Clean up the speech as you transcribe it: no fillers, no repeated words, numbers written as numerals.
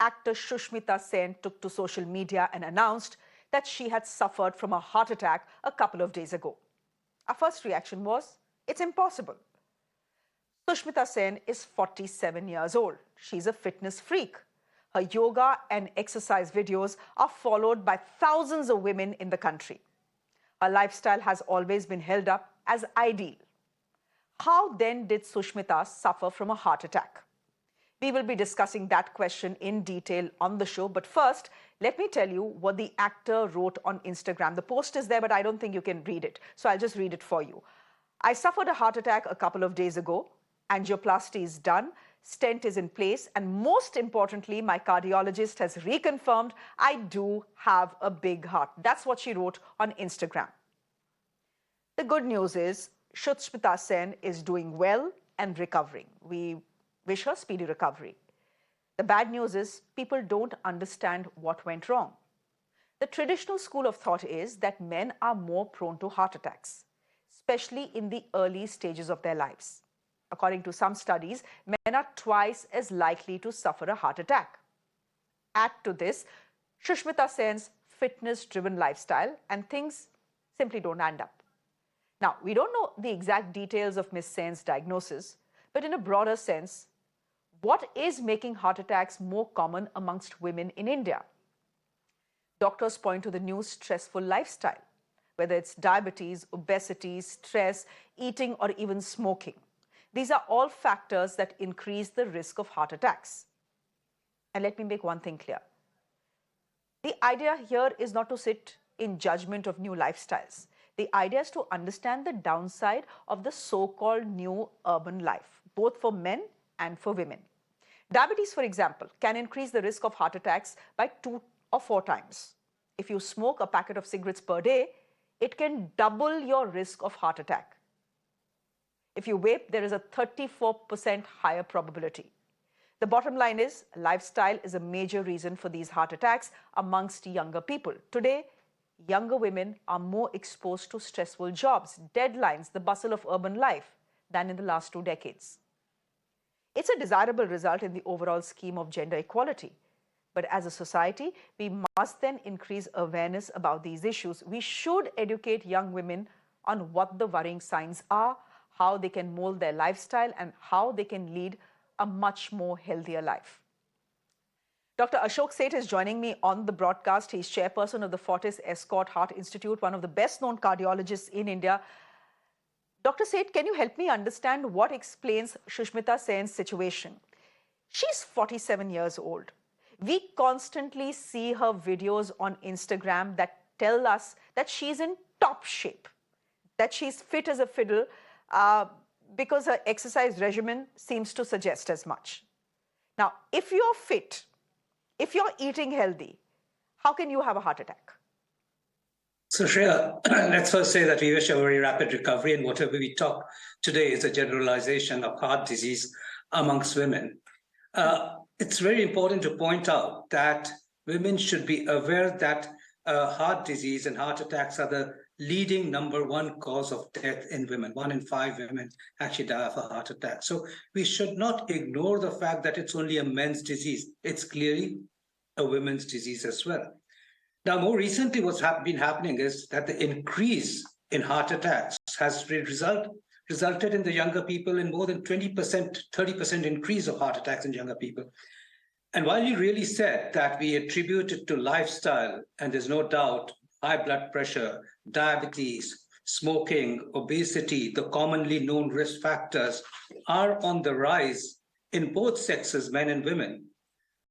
actor Sushmita Sen took to social media and announced that she had suffered from a heart attack a couple of days ago. Our first reaction was, it's impossible. Sushmita Sen is 47 years old. She's a fitness freak. Her yoga and exercise videos are followed by thousands of women in the country. Her lifestyle has always been held up as ideal. How then did Sushmita suffer from a heart attack? We will be discussing that question in detail on the show. But first, let me tell you what the actor wrote on Instagram. The post is there, but I don't think you can read it. So I'll just read it for you. I suffered a heart attack a couple of days ago. Angioplasty is done. Stent is in place. And most importantly, my cardiologist has reconfirmed I do have a big heart. That's what she wrote on Instagram. The good news is Sushmita Sen is doing well and recovering. We wish her speedy recovery. The bad news is people don't understand what went wrong. The traditional school of thought is that men are more prone to heart attacks, especially in the early stages of their lives. According to some studies, men are twice as likely to suffer a heart attack. Add to this Sushmita Sen's fitness-driven lifestyle and things simply don't add up. Now, we don't know the exact details of Ms. Sen's diagnosis, but in a broader sense, what is making heart attacks more common amongst women in India? Doctors point to the new stressful lifestyle, whether it's diabetes, obesity, stress, eating, or even smoking. These are all factors that increase the risk of heart attacks. And let me make one thing clear. The idea here is not to sit in judgment of new lifestyles. The idea is to understand the downside of the so-called new urban life, both for men and for women. Diabetes, for example, can increase the risk of heart attacks by 2 or 4 times. If you smoke a packet of cigarettes per day, it can double your risk of heart attack. If you vape, there is a 34% higher probability. The bottom line is, lifestyle is a major reason for these heart attacks amongst younger people. Today, younger women are more exposed to stressful jobs, deadlines, the bustle of urban life than in the last 2 decades. It's a desirable result in the overall scheme of gender equality. But as a society, we must then increase awareness about these issues. We should educate young women on what the worrying signs are, how they can mold their lifestyle, and how they can lead a much more healthier life. Dr. Ashok Seth is joining me on the broadcast. He's chairperson of the Fortis Escort Heart Institute, one of the best-known cardiologists in India. Dr. Seth, can you help me understand what explains Sushmita Sen's situation? She's 47 years old. We constantly see her videos on Instagram that tell us that she's in top shape, that she's fit as a fiddle, because her exercise regimen seems to suggest as much. Now, if you're fit, if you're eating healthy, how can you have a heart attack? So Shreya, let's first say that we wish a very rapid recovery, and whatever we talk today is a generalization of heart disease amongst women. It's very important to point out that women should be aware that heart disease and heart attacks are the leading #1 cause of death in women. 1 in 5 women actually die of a heart attack. So we should not ignore the fact that it's only a men's disease. It's clearly a women's disease as well. Now, more recently, what's been happening is that the increase in heart attacks has resulted in the younger people in more than 20%, 30% increase of heart attacks in younger people. And while you really said that we attribute it to lifestyle, and there's no doubt high blood pressure, diabetes, smoking, obesity, the commonly known risk factors are on the rise in both sexes, men and women.